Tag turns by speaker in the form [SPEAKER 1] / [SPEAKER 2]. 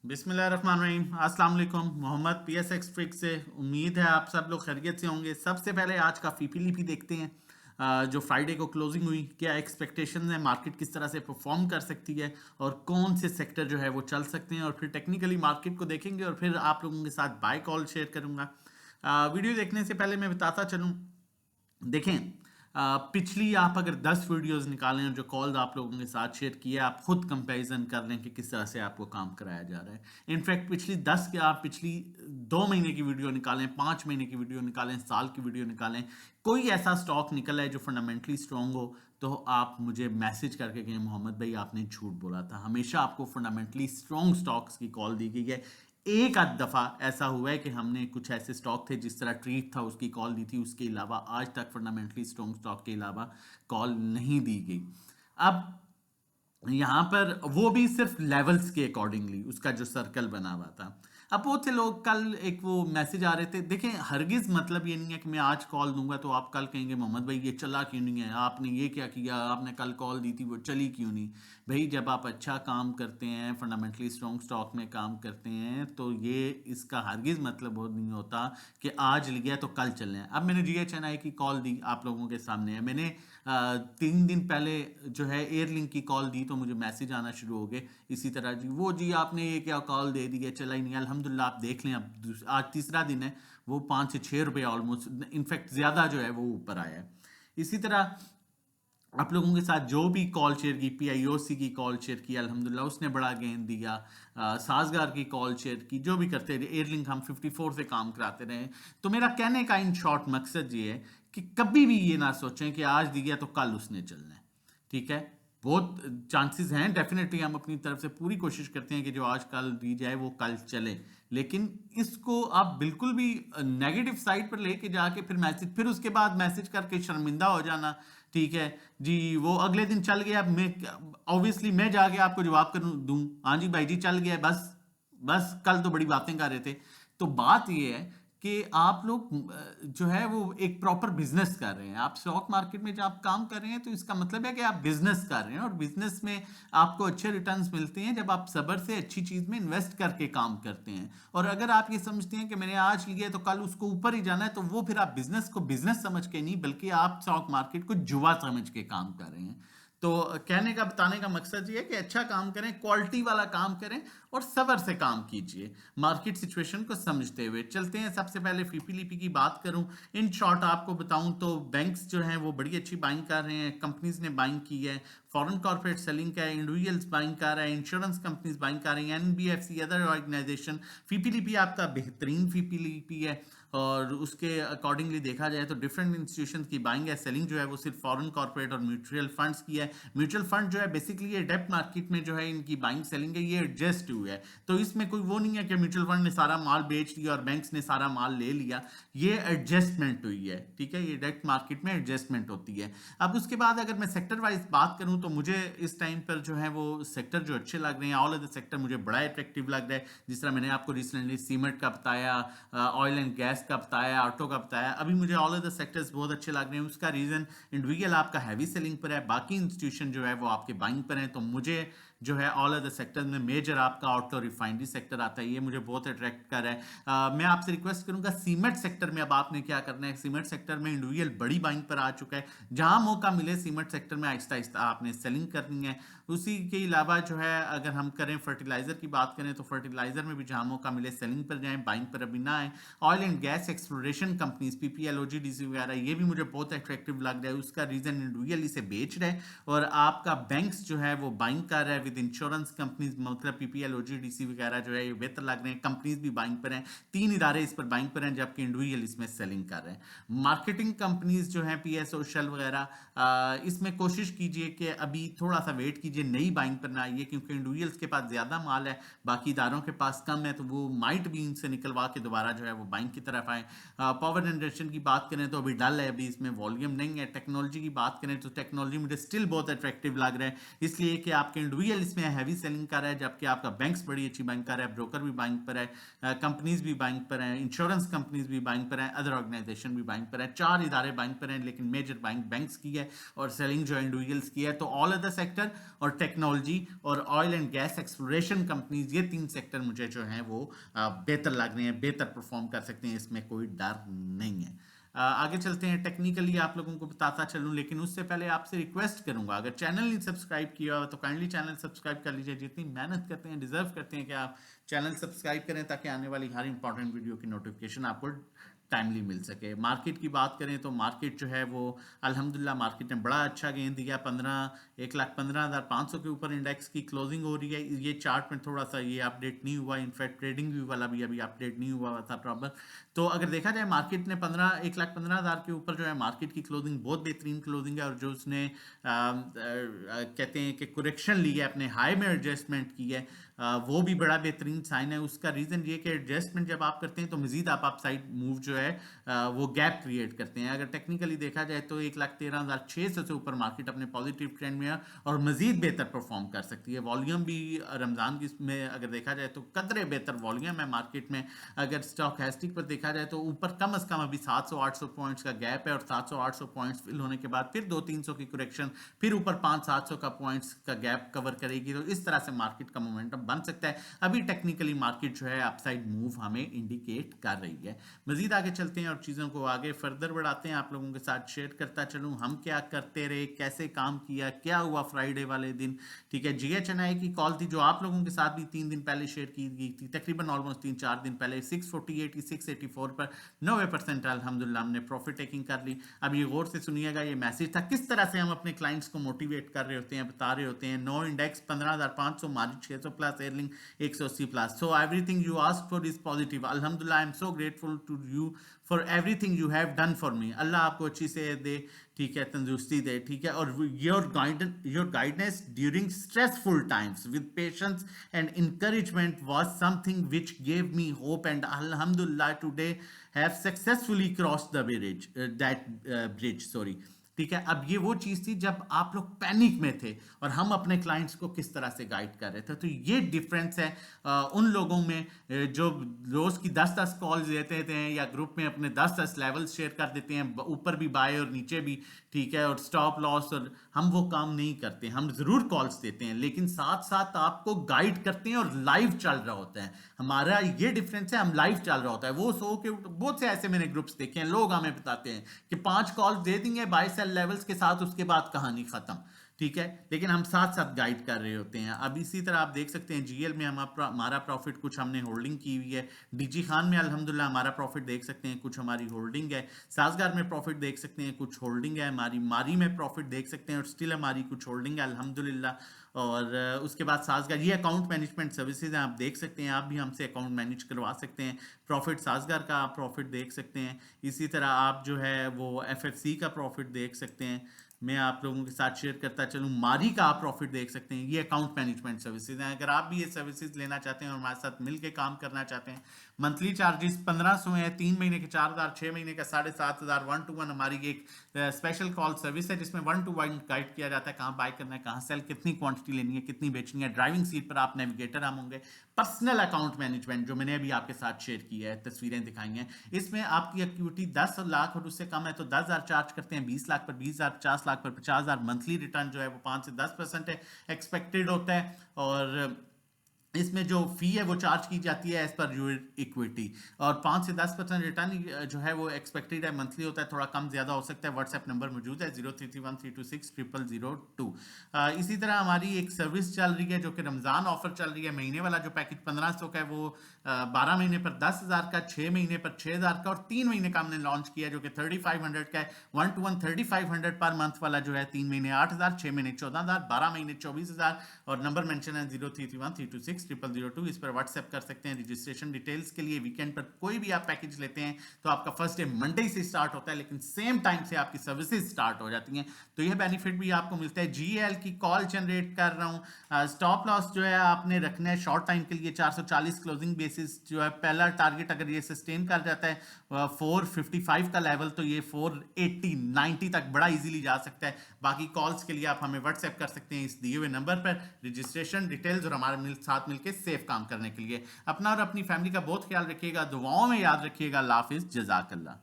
[SPEAKER 1] बिस्मिल्लाहिर्रहमानिर्रहीम। अस्सलाम वालेकुम। मोहम्मद PSX ट्रिक से उम्मीद है आप सब लोग खैरियत से होंगे। सबसे पहले आज का फीपीलीपी देखते हैं। जो फ्राइडे को क्लोजिंग हुई, क्या एक्सपेक्टेशन है, मार्केट किस तरह से परफॉर्म कर सकती है और कौन से सेक्टर जो है वो चल सकते हैं, और फिर टेक्निकली मार्केट को देखेंगे और फिर आप लोगों के साथ बाय कॉल शेयर करूंगा। वीडियो देखने से पहले मैं बताता चलूं, देखें, पिछली आप अगर 10 वीडियोस निकालें और जो कॉल्स आप लोगों के साथ शेयर किए, आप खुद कंपैरिजन कर लें कि किस तरह से आपको काम कराया जा रहा है। इनफैक्ट पिछली 10 के आप पिछली 2 महीने की वीडियो निकालें, 5 महीने की वीडियो निकालें, साल की वीडियो निकालें, कोई ऐसा स्टॉक निकला है जो फंडामेंटली स्ट्रांग हो, तो आप मुझे मैसेज करके कहें मोहम्मद भाई आपने झूठ बोला था। हमेशा आपको फंडामेंटली स्ट्रांग स्टॉक्स की कॉल दी गई है। एक आध दफा ऐसा हुआ है कि हमने कुछ ऐसे स्टॉक थे जिस तरह ट्रीट था उसकी कॉल दी थी, उसके अलावा आज तक फंडामेंटली स्ट्रॉन्ग स्टॉक के अलावा कॉल नहीं दी गई। अब यहां पर वो भी सिर्फ लेवल्स के अकॉर्डिंगली उसका जो सर्कल बना हुआ था। अब वो थे लोग, कल एक वो मैसेज आ रहे थे, देखें हरगिज मतलब ये नहीं है कि मैं आज कॉल दूंगा तो आप कल कहेंगे मोहम्मद भाई ये चला क्यों नहीं है, आपने ये क्या किया, आपने कल कॉल दी थी वो चली क्यों नहीं। भाई जब आप अच्छा काम करते हैं, फंडामेंटली स्ट्रॉन्ग स्टॉक में काम करते हैं, तो ये इसका हरगिज मतलब वो नहीं होता कि आज लिया तो कल चलना है। अब मैंने GHNI की कॉल दी, आप लोगों के सामने है। मैंने 3 दिन पहले जो है एयरलिंक की कॉल दी तो मुझे मैसेज आना शुरू हो गए इसी तरह, जी वो जी आपने ये क्या कॉल दे दी है, चला ही नहीं। अल्हम्दुलिल्लाह आप देख लें, अब आज तीसरा दिन है, वो 5 से 6 रुपये ऑलमोस्ट, इनफैक्ट ज़्यादा जो है वो ऊपर आया है। इसी तरह आप लोगों के साथ जो भी कॉल शेयर की, PIOC की कॉल शेयर की, अल्हम्दुलिल्लाह उसने बड़ा गेन दिया। साजगार की कॉल शेयर की, जो भी करते रहे, एयरलिंक हम 54 से काम कराते रहे। तो मेरा कहने का इन शॉर्ट मकसद ये है कि कभी भी ये ना सोचें कि आज दिया तो कल उसने चलना है। ठीक है, बहुत चांसेस हैं, डेफिनेटली हम अपनी तरफ से पूरी कोशिश करते हैं कि जो आज कल दी जाए वो कल चले, लेकिन इसको आप बिल्कुल भी नेगेटिव साइड पर लेके जाके फिर उसके बाद मैसेज करके शर्मिंदा हो जाना। ठीक है जी, वो अगले दिन चल गया, मैं ऑब्वियसली मैं जाके आपको जवाब करूं दूं, हाँ जी भाई जी चल गया, बस बस कल तो बड़ी बातें कर रहे थे। तो बात ये है कि आप लोग जो है वो एक प्रॉपर बिजनेस कर रहे हैं। आप स्टॉक मार्केट में जब आप काम कर रहे हैं तो इसका मतलब है कि आप बिजनेस कर रहे हैं, और बिजनेस में आपको अच्छे रिटर्न्स मिलते हैं जब आप सब्र से अच्छी चीज में इन्वेस्ट करके काम करते हैं। और अगर आप ये समझते हैं कि मैंने आज लिया तो कल उसको ऊपर ही जाना है, तो वो फिर आप बिजनेस को बिजनेस समझ के नहीं, बल्कि आप स्टॉक मार्केट को जुआ समझ के काम कर रहे हैं। तो कहने का बताने का मकसद ये है कि अच्छा काम करें, क्वालिटी वाला काम करें और सब्र से काम कीजिए, मार्केट सिचुएशन को समझते हुए चलते हैं। सबसे पहले फीपीलीपी की बात करूं, इन शॉर्ट आपको बताऊं तो बैंक्स जो हैं वो बड़ी अच्छी बाइंग कर रहे हैं, कंपनीज ने बाइंग की है, फॉरेन कॉर्पोरेट सेलिंग का है, इंडिविजुअल्स बाइंग कर रहे हैं, इंश्योरेंस कंपनीज बाइंग कर रही हैं, NBFC अदर ऑर्गेनाइजेशन। फीपीलीपी आपका बेहतरीन फीपीलीपी है, और उसके अकॉर्डिंगली देखा जाए तो डिफरेंट इंस्टीट्यूशंस की बाइंग है, सेलिंग जो है वो सिर्फ फॉरेन कॉर्पोरेट और म्यूचुअल फंड्स की है। म्यूचुअल फंड जो है बेसिकली ये डेप्ट मार्केट में जो है इनकी बाइंग सेलिंग है, ये एडजस्ट हुआ है। तो इसमें कोई वो नहीं है कि म्यूचुअल फंड ने सारा माल बेच दिया और बैंक्स ने सारा माल ले लिया, ये एडजस्टमेंट हुई है। ठीक है, ये डेप्ट मार्केट में एडजस्टमेंट होती है। अब उसके बाद अगर मैं सेक्टर वाइज बात करूं तो मुझे इस टाइम पर जो है वो सेक्टर जो अच्छे लग रहे हैं, ऑल ऑफ द सेक्टर मुझे बड़ा अट्रैक्टिव लग रहा है। जिस तरह मैंने आपको रिसेंटली सीमेंट का बताया, ऑयल एंड गैस का बताया, ऑटो का बताया, अभी मुझे ऑल ऑफ द सेक्टर्स बहुत अच्छे लग रहे हैं। उसका रीजन इंडिविजुअल आपका हैवी सेलिंग पर है, बाकी इंस्टीट्यूशन जो है वो आपके बाइंग पर हैं। तो मुझे जो है ऑल ऑफ द सेक्टर में मेजर आपका ऑटो रिफाइनरी सेक्टर आता है, ये मुझे बहुत अट्रैक्ट कर रहा है। मैं आपसे रिक्वेस्ट करूंगा सीमेंट सेक्टर में अब आपने क्या करना है, सीमेंट सेक्टर में इंडिविजुअल बड़ी बाइंग पर आ चुका है, जहां मौका मिले सीमेंट सेक्टर में आहिस्ता आहिस्ता आपने सेलिंग करनी है। उसी के अलावा जो है अगर हम करें फर्टिलाइजर की बात करें तो फर्टिलाइजर में भी जहां मौका मिले सेलिंग पर जाएं, बाइंग पर अभी ना आए। Oil and gas exploration companies PPL OGDC वगैरह, ये भी मुझे बहुत अट्रैक्टिव लग रहा है। उसका रीजन इंडिविजुअल इसे बेच रहे हैं और आपका बैंक्स जो है वो बाइंग कर रहा है विद इंश्योरेंस कंपनीज, मतलब PPL OGDC वगैरह जो है ये बेहतर लग रहे हैं। कंपनीज भी बाइंग पर हैं, 3 इदारे इस पर बाइंग पर हैं, जबकि इंडिविजुअल इसमें सेलिंग कर रहे हैं। मार्केटिंग कंपनीज जो हैं PSO शेल वगैरह, इसमें कोशिश कीजिए कि अभी थोड़ा सा वेट कीजिए, नई बाइंग पर ना आइए, क्योंकि इंडिविजुअल्स के पास ज़्यादा माल है, बाकी इदारों के पास कम है, तो वो माइट भी इनसे निकलवा के दोबारा जो है वो बाइंग की तरफ आए। पावर जनरेशन की बात करें तो अभी डल है, अभी इसमें वॉल्यूम नहीं है। टेक्नोलॉजी की बात करें तो टेक्नोलॉजी मुझे स्टिल बहुत अट्रैक्टिव लग रहा है, इसलिए कि आपके इंडिविजुअल इसमें हैवी सेलिंग कर रहा है, जबकि आपका बैंक्स बड़ी अच्छी बाइंग कर रहा है, ब्रोकर भी बाइंग पर है, कंपनीज भी बाइंग पर है, इंश्योरेंस कंपनीज भी बाइंग पर है, अदर ऑर्गेनाइजेशन भी बाइंग पर है, 4 इदारे बाइंग पर हैं, लेकिन मेजर बाइंग बैंक्स की है और सेलिंग जो इंडिविजुअल्स की है। तो ऑल अदर सेक्टर और टेक्नोलॉजी और oil and gas exploration companies, ये 3 सेक्टर मुझे जो हैं वो बेहतर लग रहे हैं, बेहतर परफॉर्म कर सकते हैं, इसमें कोई डर नहीं है। आगे चलते हैं, टेक्निकली आप लोगों को बताता चलूं, लेकिन उससे पहले आपसे रिक्वेस्ट करूंगा, अगर चैनल नहीं सब्सक्राइब किया हो तो काइंडली चैनल सब्सक्राइब कर लीजिए। जितनी मेहनत करते हैं डिजर्व करते हैं कि आप चैनल सब्सक्राइब करें, ताकि आने वाली हर इंपॉर्टेंट वीडियो की नोटिफिकेशन आपको टाइमली मिल सके। मार्केट की बात करें तो मार्केट जो है वो अल्हम्दुलिल्लाह मार्केट ने बड़ा अच्छा गेन दिया, 1,15,500 के ऊपर इंडेक्स की क्लोजिंग हो रही है। ये चार्ट में थोड़ा सा ये अपडेट नहीं हुआ, इनफैक्ट ट्रेडिंग व्यू वाला भी अभी अपडेट नहीं हुआ था प्रॉपर। तो अगर देखा जाए मार्केट ने 1,15,000 के ऊपर जो है मार्केट की क्लोजिंग बहुत बेहतरीन क्लोजिंग है, और जो उसने कहते हैं कि कुरेक्शन ली है, अपने हाई में एडजस्टमेंट की है, वो भी बड़ा बेहतरीन साइन है। उसका रीज़न ये कि एडजस्टमेंट जब आप करते हैं तो मजीद आप अपसाइड मूव जो है वो गैप क्रिएट करते हैं। अगर टेक्निकली देखा जाए तो 1,13,600 से ऊपर मार्केट अपने पॉजिटिव ट्रेंड में है और मजीद बेहतर परफॉर्म कर सकती है। वॉल्यूम भी रमज़ान की में अगर देखा जाए तो कदरे बेहतर वॉल्यूम है मार्केट में। अगर स्टॉक हैस्टिक पर देखा जाए तो ऊपर कम अज़ कम अभी 700-800 पॉइंट्स का गैप है, और 700-800 पॉइंट्स फिल होने के बाद फिर 200-300 की करेक्शन, फिर ऊपर 500-700 का पॉइंट्स का गैप कवर करेगी। तो इस तरह से मार्केट का मोमेंटम बन सकता है। अभी टेक्निकली मार्केट जो है अपसाइड मूव हमें इंडिकेट कर रही है। मजीद आगे चलते हैं और चीज़ों को आगे फर्दर बढ़ाते हैं, आप लोगों के साथ शेयर करता चलूँ हम क्या करते रहे, कैसे काम किया, क्या हुआ फ्राइडे वाले दिन। ठीक है, GHNI की कॉल थी जो आप लोगों के साथ भी 3 दिन पहले शेयर की गई थी, तकरीबन ऑलमोस्ट 3-4 दिन पहले। 648 की 684 पर 90% अल्हम्दुलिल्लाह हमने प्रॉफिट टेकिंग कर ली। अब ये गौर से सुनिएगा, ये मैसेज था किस तरह से हम अपने क्लाइंट्स को मोटिवेट कर रहे होते हैं, बता रहे होते हैं। नो इंडेक्स 15,500, मारी 600 प्लस, एयरलिंग 180 plus. So everything you ask for is positive. अल्हम्दुलिल्लाह I am so grateful to you for everything you have done for me. अल्लाह आपको अच्छी से दे, ठीक है, तंदुरुस्ती दे, ठीक है, और your guidance during stressful times with patience and encouragement was something which gave me hope, and alhamdulillah today have successfully crossed the bridge, bridge, sorry। ठीक है, अब ये वो चीज़ थी जब आप लोग पैनिक में थे और हम अपने क्लाइंट्स को किस तरह से गाइड कर रहे थे। तो ये डिफरेंस है उन लोगों में जो रोज़ की 10-10 कॉल्स देते थे या ग्रुप में अपने 10-10 लेवल्स शेयर कर देते हैं, ऊपर भी बाय और नीचे भी, ठीक है, और स्टॉप लॉस, और हम वो काम नहीं करते। हम ज़रूर कॉल्स देते हैं लेकिन साथ साथ आपको गाइड करते हैं और लाइव चल रहा होता है। हमारा ये डिफरेंस है, हम लाइव चल रहा होता है। वो सो के बहुत से ऐसे मैंने ग्रुप्स देखे हैं, लोग हमें बताते हैं कि 5 कॉल्स दे देंगे बाय सेल लेवल्स के साथ, उसके बाद कहानी खत्म, ठीक है, लेकिन हम साथ साथ गाइड कर रहे होते हैं। अब इसी तरह आप देख सकते हैं GL में हमारा प्रॉफिट कुछ हमने होल्डिंग की हुई है, DG खान में अल्हम्दुलिल्लाह हमारा प्रॉफिट देख सकते हैं, कुछ हमारी होल्डिंग है, साजगार में प्रॉफिट देख सकते हैं, कुछ होल्डिंग है हमारी, मारी में प्रॉफिट देख सकते हैं और स्टिल हमारी कुछ होल्डिंग है अल्हम्दुलिल्लाह। और उसके बाद साजगार, ये अकाउंट मैनेजमेंट सर्विसेज हैं, आप देख सकते हैं, आप भी हमसे अकाउंट मैनेज करवा सकते हैं। प्रॉफिट साजगार का आप प्रॉफिट देख सकते हैं। इसी तरह आप जो है वो FFC का प्रॉफिट देख सकते हैं। मैं आप लोगों के साथ शेयर करता चलूँ, मारी का आप प्रॉफिट देख सकते हैं। ये अकाउंट मैनेजमेंट सर्विसेज हैं। अगर आप भी ये सर्विसेज लेना चाहते हैं और हमारे साथ मिलकर काम करना चाहते हैं, मंथली चार्जेस 1500 है, 3 महीने के 4,000, 6 महीने का 7,500। 1-to-1 हमारी एक स्पेशल कॉल सर्विस है जिसमें 1-to-1 गाइड किया जाता है, कहाँ बाय करना है, कहाँ सेल, कितनी क्वांटिटी लेनी है, कितनी बेचनी है। ड्राइविंग सीट पर आप नेविगेटर हम होंगे। पर्सनल अकाउंट मैनेजमेंट जो मैंने अभी आपके साथ शेयर किया है, तस्वीरें दिखाई हैं, इसमें आपकी एक्टिविटी 10 लाख और उससे कम है तो 10,000 चार्ज करते हैं, 20 लाख पर 20,000, 50 लाख पर 50,000। मंथली रिटर्न जो है वो 5 से 10% है, एक्सपेक्टेड होता है। और इसमें जो फी है वो चार्ज की जाती है एज पर यूर इक्विटी, और 5 से 10% रिटर्न जो है वो एक्सपेक्टेड है, मंथली होता है, थोड़ा कम ज्यादा हो सकता है। व्हाट्सएप नंबर मौजूद है 033132600002। इसी तरह हमारी एक सर्विस चल रही है जो कि रमजान ऑफर चल रही है। महीने वाला जो पैकेज 1500 का है वो 12 महीने पर 10,000 का, 6 महीने पर 6,000 का, और 3 महीने का हमने लॉन्च किया जो कि 3500 का है। 1-to-1 3500 पर मंथ वाला जो है 3 महीने 8,000, 6 महीने 14,000, 12 महीने 24,000। और नंबर मेंशन है 0331326002। इस पर व्हाट्सएप कर सकते हैं रजिस्ट्रेशन डिटेल्स के लिए। वीकेंड पर कोई भी आप पैकेज लेते हैं तो आपका फर्स्ट डे मंडे से स्टार्ट होता है, लेकिन सेम टाइम से आपकी सर्विसेज स्टार्ट हो जाती हैं, तो यह बेनिफिट भी आपको मिलता है। GL की कॉल जनरेट कर रहा हूँ। स्टॉप लॉस जो है आपने रखना है शॉर्ट टाइम के लिए 440 क्लोजिंग बेसिस जो है। पहला टारगेट अगर ये सस्टेन कर जाता है 455 का लेवल, तो ये 480 90 तक बड़ा इजीली जा सकता है। बाकी कॉल्स के लिए आप हमें व्हाट्सएप कर सकते हैं इस दिए हुए नंबर पर, रजिस्ट्रेशन डिटेल्स और हमारे साथ मिलकर सेफ काम करने के लिए। अपना और अपनी फैमिली का बहुत ख्याल रखिएगा, दुआओं में याद रखिएगा। अल्लाह हाफिज, जज़ाकल्लाह।